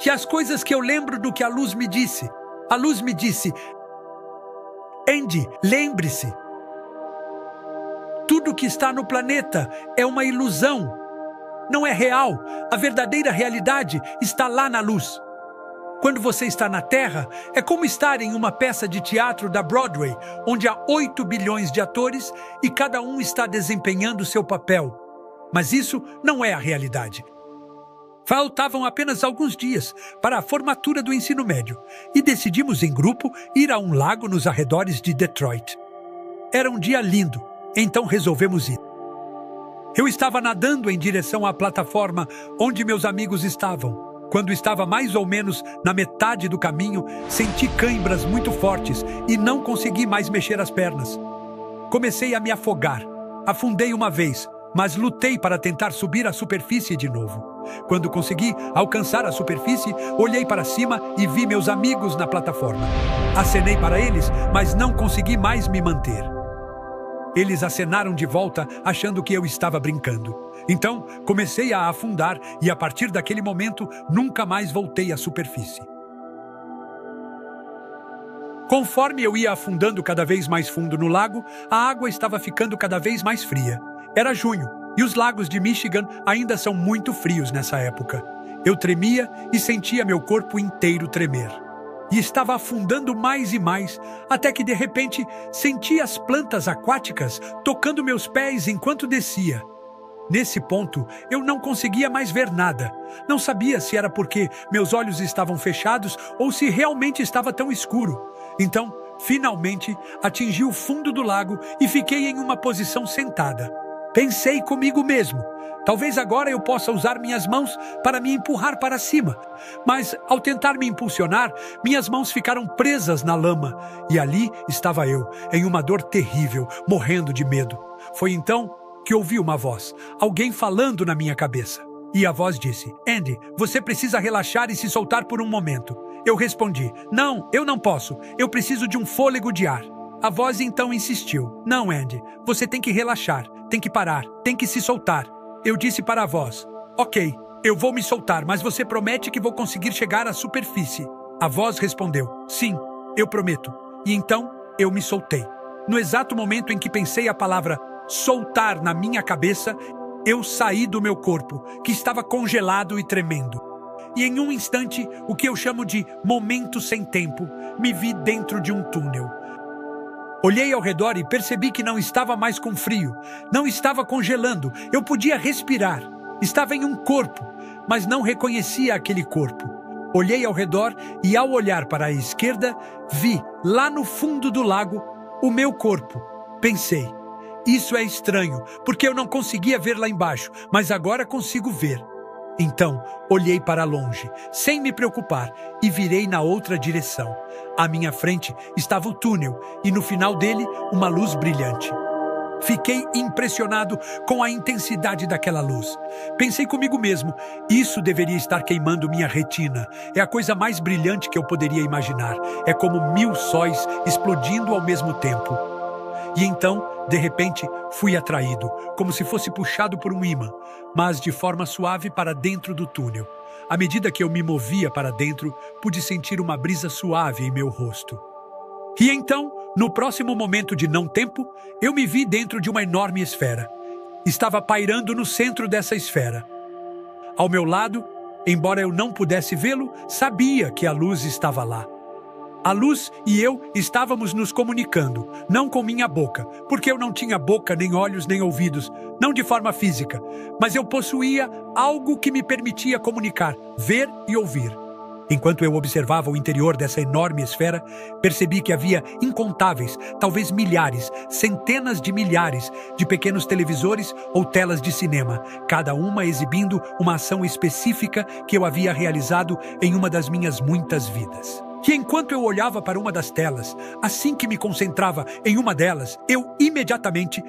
que as coisas que eu lembro do que a luz me disse. A luz me disse: Andy, lembre-se. Tudo que está no planeta é uma ilusão. Não é real. A verdadeira realidade está lá na luz. Quando você está na Terra, é como estar em uma peça de teatro da Broadway, onde há 8 bilhões de atores e cada um está desempenhando seu papel. Mas isso não é a realidade. Faltavam apenas alguns dias para a formatura do ensino médio e decidimos em grupo ir a um lago nos arredores de Detroit. Era um dia lindo, então resolvemos ir. Eu estava nadando em direção à plataforma onde meus amigos estavam. Quando estava mais ou menos na metade do caminho, senti cãibras muito fortes e não consegui mais mexer as pernas. Comecei a me afogar. Afundei uma vez, mas lutei para tentar subir à superfície de novo. Quando consegui alcançar a superfície, olhei para cima e vi meus amigos na plataforma. Acenei para eles, mas não consegui mais me manter. Eles acenaram de volta, achando que eu estava brincando. Então, comecei a afundar e, a partir daquele momento, nunca mais voltei à superfície. Conforme eu ia afundando cada vez mais fundo no lago, a água estava ficando cada vez mais fria. Era junho, e os lagos de Michigan ainda são muito frios nessa época. Eu tremia e sentia meu corpo inteiro tremer. E estava afundando mais e mais, até que de repente senti as plantas aquáticas tocando meus pés enquanto descia. Nesse ponto, eu não conseguia mais ver nada. Não sabia se era porque meus olhos estavam fechados ou se realmente estava tão escuro. Então, finalmente, atingi o fundo do lago e fiquei em uma posição sentada. Pensei comigo mesmo, talvez agora eu possa usar minhas mãos para me empurrar para cima. Mas, ao tentar me impulsionar, minhas mãos ficaram presas na lama. E ali estava eu, em uma dor terrível, morrendo de medo. Foi então que ouvi uma voz, alguém falando na minha cabeça. E a voz disse: Andy, você precisa relaxar e se soltar por um momento. Eu respondi: não, eu não posso, eu preciso de um fôlego de ar. A voz então insistiu: não, Andy, você tem que relaxar, tem que parar, tem que se soltar. Eu disse para a voz: ok, eu vou me soltar, mas você promete que vou conseguir chegar à superfície? A voz respondeu: sim, eu prometo. E então eu me soltei. No exato momento em que pensei a palavra soltar na minha cabeça, eu saí do meu corpo, que estava congelado e tremendo. E em um instante, o que eu chamo de momento sem tempo, me vi dentro de um túnel. Olhei ao redor e percebi que não estava mais com frio, não estava congelando, eu podia respirar. Estava em um corpo, mas não reconhecia aquele corpo. Olhei ao redor e, ao olhar para a esquerda, vi, lá no fundo do lago, o meu corpo. Pensei: isso é estranho, porque eu não conseguia ver lá embaixo, mas agora consigo ver. Então, olhei para longe, sem me preocupar, e virei na outra direção. À minha frente estava o túnel, e no final dele, uma luz brilhante. Fiquei impressionado com a intensidade daquela luz. Pensei comigo mesmo: isso deveria estar queimando minha retina. É a coisa mais brilhante que eu poderia imaginar. É como 1000 sóis explodindo ao mesmo tempo. E então, de repente, fui atraído, como se fosse puxado por um ímã, mas de forma suave para dentro do túnel. À medida que eu me movia para dentro, pude sentir uma brisa suave em meu rosto. E então, no próximo momento de não tempo, eu me vi dentro de uma enorme esfera. Estava pairando no centro dessa esfera. Ao meu lado, embora eu não pudesse vê-lo, sabia que a luz estava lá. A luz e eu estávamos nos comunicando, não com minha boca, porque eu não tinha boca, nem olhos, nem ouvidos, não de forma física, mas eu possuía algo que me permitia comunicar, ver e ouvir. Enquanto eu observava o interior dessa enorme esfera, percebi que havia incontáveis, talvez milhares, centenas de milhares de pequenos televisores ou telas de cinema, cada uma exibindo uma ação específica que eu havia realizado em uma das minhas muitas vidas. E enquanto eu olhava para uma das telas, assim que me concentrava em uma delas, eu imediatamente,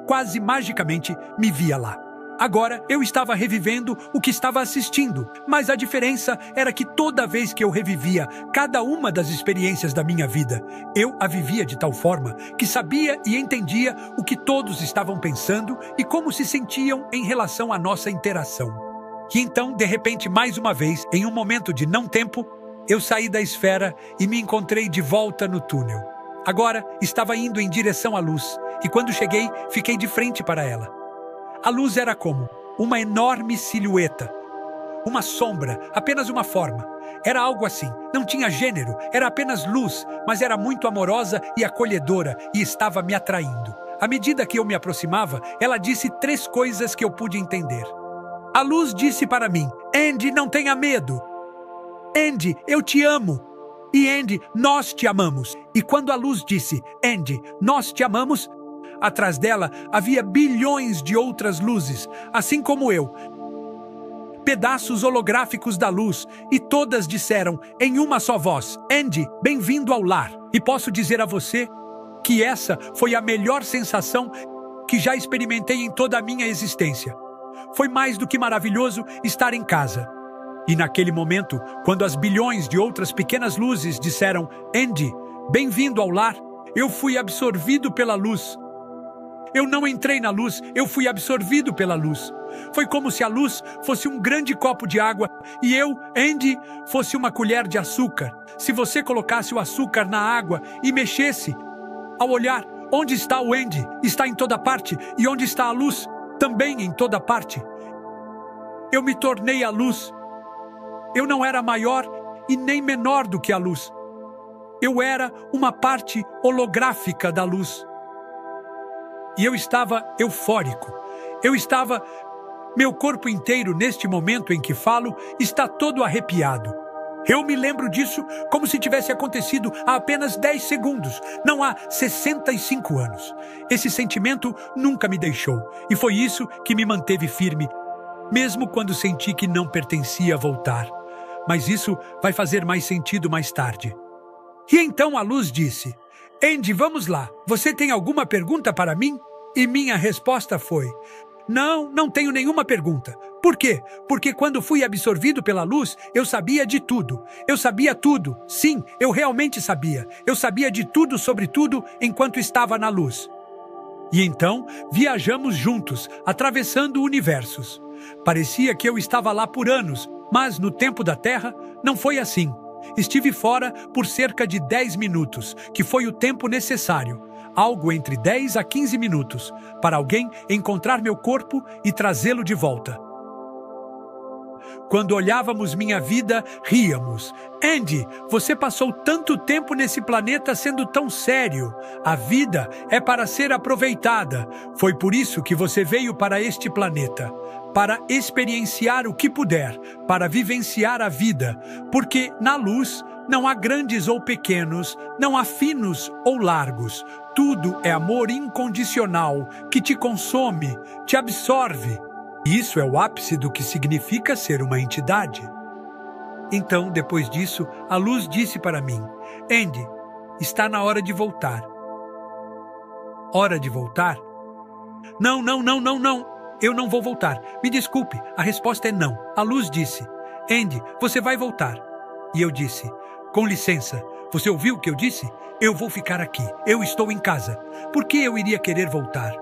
quase magicamente, me via lá. Agora eu estava revivendo o que estava assistindo, mas a diferença era que toda vez que eu revivia cada uma das experiências da minha vida, eu a vivia de tal forma que sabia e entendia o que todos estavam pensando e como se sentiam em relação à nossa interação. E então, de repente, mais uma vez, em um momento de não tempo, eu saí da esfera e me encontrei de volta no túnel. Agora, estava indo em direção à luz, e quando cheguei, fiquei de frente para ela. A luz era como uma enorme silhueta, uma sombra, apenas uma forma. Era algo assim, não tinha gênero, era apenas luz, mas era muito amorosa e acolhedora e estava me atraindo. À medida que eu me aproximava, ela disse 3 coisas que eu pude entender. A luz disse para mim: Andy, não tenha medo. Andy, eu te amo. E Andy, nós te amamos. E quando a luz disse: Andy, nós te amamos, atrás dela havia bilhões de outras luzes, assim como eu. Pedaços holográficos da luz, e todas disseram em uma só voz: Andy, bem-vindo ao lar. E posso dizer a você que essa foi a melhor sensação que já experimentei em toda a minha existência. Foi mais do que maravilhoso estar em casa. E naquele momento, quando as bilhões de outras pequenas luzes disseram: Andy, bem-vindo ao lar, eu fui absorvido pela luz. Eu não entrei na luz, eu fui absorvido pela luz. Foi como se a luz fosse um grande copo de água e eu, Andy, fosse uma colher de açúcar. Se você colocasse o açúcar na água e mexesse, ao olhar, onde está o Andy? Está em toda parte. E onde está a luz? Também em toda parte. Eu me tornei a luz. Eu não era maior e nem menor do que a luz. Eu era uma parte holográfica da luz. E eu estava eufórico. Meu corpo inteiro, neste momento em que falo, está todo arrepiado. Eu me lembro disso como se tivesse acontecido há apenas 10 segundos, não há 65 anos. Esse sentimento nunca me deixou, e foi isso que me manteve firme, mesmo quando senti que não pertencia a voltar. Mas isso vai fazer mais sentido mais tarde. E então a luz disse: Andy, vamos lá, você tem alguma pergunta para mim? E minha resposta foi: não tenho nenhuma pergunta. Por quê? Porque quando fui absorvido pela luz, eu sabia de tudo. Eu sabia tudo. Sim, eu realmente sabia. Eu sabia de tudo sobre tudo enquanto estava na luz. E então, viajamos juntos, atravessando universos. Parecia que eu estava lá por anos, mas no tempo da Terra, não foi assim. Estive fora por cerca de 10 minutos, que foi o tempo necessário. Algo entre 10 a 15 minutos, para alguém encontrar meu corpo e trazê-lo de volta. Quando olhávamos minha vida, ríamos. Andy, você passou tanto tempo nesse planeta sendo tão sério. A vida é para ser aproveitada. Foi por isso que você veio para este planeta. Para experienciar o que puder, para vivenciar a vida. Porque na luz não há grandes ou pequenos, não há finos ou largos. Tudo é amor incondicional, que te consome, te absorve. Isso é o ápice do que significa ser uma entidade. Então, depois disso, a luz disse para mim: Andy, está na hora de voltar. Hora de voltar? Não. Eu não vou voltar. Me desculpe, a resposta é não. A luz disse: Andy, você vai voltar. E eu disse: com licença, você ouviu o que eu disse? Eu vou ficar aqui. Eu estou em casa. Por que eu iria querer voltar?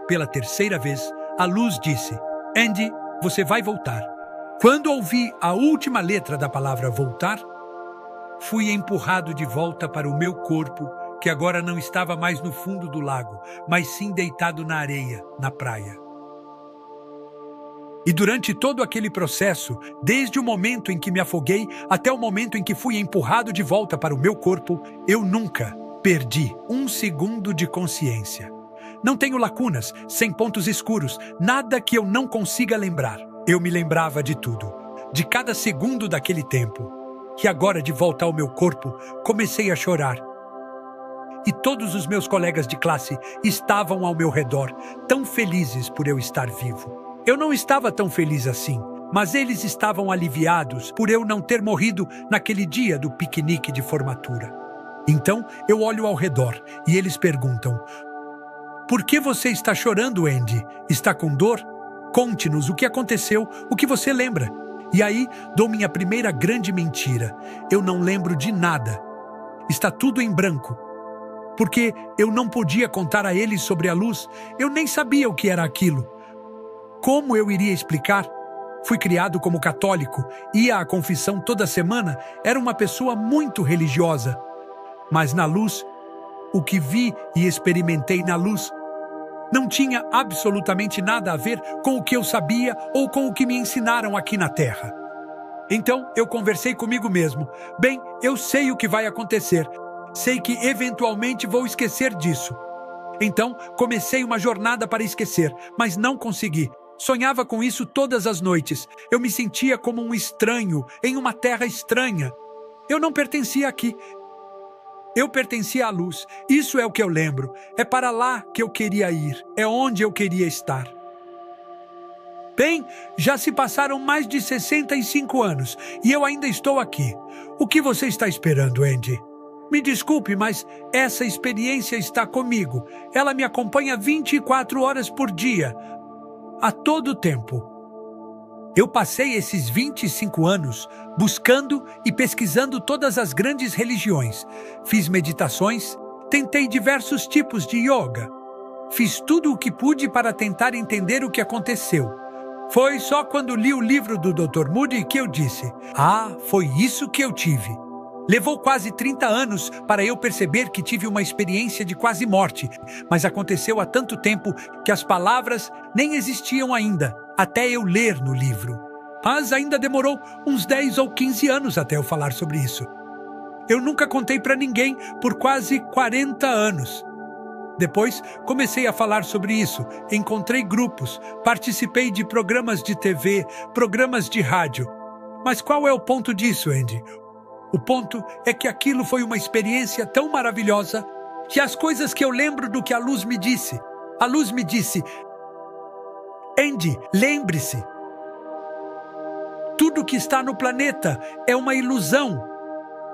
Pela 3ª vez, a luz disse: Andy, você vai voltar. Quando ouvi a última letra da palavra voltar, fui empurrado de volta para o meu corpo, que agora não estava mais no fundo do lago, mas sim deitado na areia, na praia. E durante todo aquele processo, desde o momento em que me afoguei até o momento em que fui empurrado de volta para o meu corpo, eu nunca perdi 1 segundo de consciência. Não tenho lacunas, sem pontos escuros, nada que eu não consiga lembrar. Eu me lembrava de tudo, de cada segundo daquele tempo. E agora, de volta ao meu corpo, comecei a chorar. E todos os meus colegas de classe estavam ao meu redor, tão felizes por eu estar vivo. Eu não estava tão feliz assim, mas eles estavam aliviados por eu não ter morrido naquele dia do piquenique de formatura. Então, eu olho ao redor e eles perguntam: por que você está chorando, Andy? Está com dor? Conte-nos o que aconteceu, o que você lembra. E aí, dou minha primeira grande mentira. Eu não lembro de nada. Está tudo em branco. Porque eu não podia contar a eles sobre a luz. Eu nem sabia o que era aquilo. Como eu iria explicar? Fui criado como católico, ia à confissão toda semana, era uma pessoa muito religiosa. Mas na luz, o que vi e experimentei na luz não tinha absolutamente nada a ver com o que eu sabia ou com o que me ensinaram aqui na Terra. Então eu conversei comigo mesmo. Bem, eu sei o que vai acontecer. Sei que eventualmente vou esquecer disso. Então comecei uma jornada para esquecer, mas não consegui. Sonhava com isso todas as noites. Eu me sentia como um estranho, em uma terra estranha. Eu não pertencia aqui. Eu pertencia à luz. Isso é o que eu lembro. É para lá que eu queria ir. É onde eu queria estar. Bem, já se passaram mais de 65 anos e eu ainda estou aqui. O que você está esperando, Andy? Me desculpe, mas essa experiência está comigo. Ela me acompanha 24 horas por dia, a todo tempo. Eu passei esses 25 anos buscando e pesquisando todas as grandes religiões. Fiz meditações, tentei diversos tipos de yoga. Fiz tudo o que pude para tentar entender o que aconteceu. Foi só quando li o livro do Dr. Moody que eu disse: "Ah, foi isso que eu tive." Levou quase 30 anos para eu perceber que tive uma experiência de quase morte, mas aconteceu há tanto tempo que as palavras nem existiam ainda, até eu ler no livro. Mas ainda demorou uns 10 ou 15 anos até eu falar sobre isso. Eu nunca contei para ninguém por quase 40 anos. Depois, comecei a falar sobre isso, encontrei grupos, participei de programas de TV, programas de rádio. Mas qual é o ponto disso, Andy? O ponto é que aquilo foi uma experiência tão maravilhosa que as coisas que eu lembro do que a luz me disse. A luz me disse: "Andy, lembre-se, tudo que está no planeta é uma ilusão.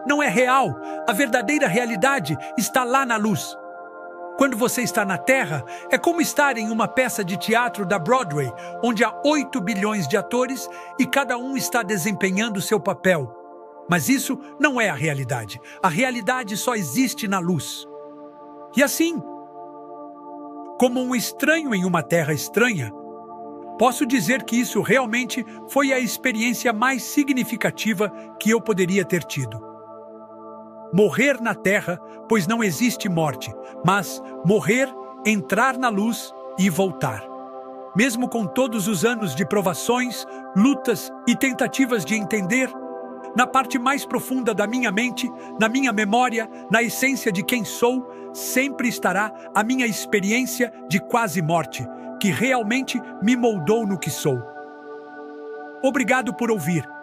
Não é real. A verdadeira realidade está lá na luz. Quando você está na Terra, é como estar em uma peça de teatro da Broadway, onde há 8 bilhões de atores e cada um está desempenhando seu papel. Mas isso não é a realidade. A realidade só existe na luz." E assim, como um estranho em uma terra estranha, posso dizer que isso realmente foi a experiência mais significativa que eu poderia ter tido. Morrer na Terra, pois não existe morte, mas morrer, entrar na luz e voltar. Mesmo com todos os anos de provações, lutas e tentativas de entender, na parte mais profunda da minha mente, na minha memória, na essência de quem sou, sempre estará a minha experiência de quase morte, que realmente me moldou no que sou. Obrigado por ouvir.